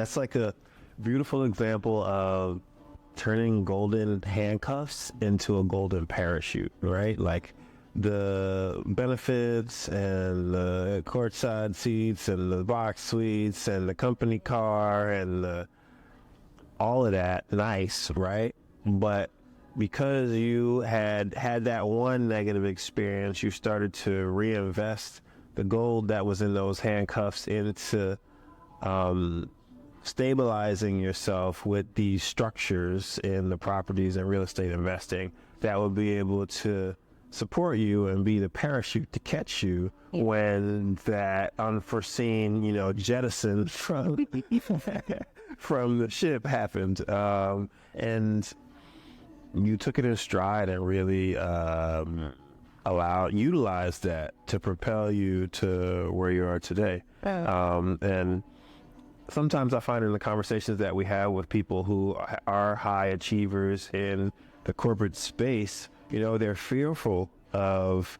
That's like a beautiful example of turning golden handcuffs into a golden parachute, right? Like the benefits and the courtside seats and the box suites and the company car and all of that, nice, right? But because you had that one negative experience, you started to reinvest the gold that was in those handcuffs into stabilizing yourself with these structures in the properties and real estate investing that will be able to support you and be the parachute to catch you when that unforeseen, jettison from from the ship happened. And you took it in stride and really utilized that to propel you to where you are today. And sometimes I find in the conversations that we have with people who are high achievers in the corporate space, they're fearful of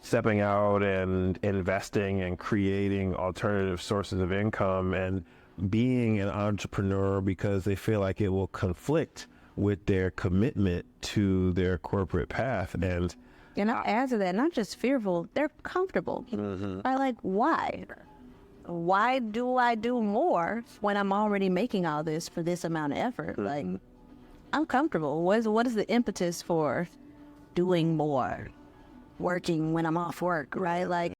stepping out and investing and creating alternative sources of income and being an entrepreneur because they feel like it will conflict with their commitment to their corporate path. And I'll add to that, not just fearful, they're comfortable. I like, why? Why do I do more when I'm already making all this for this amount of effort? Like, I'm comfortable. What is the impetus for doing more, working when I'm off work, right? Like,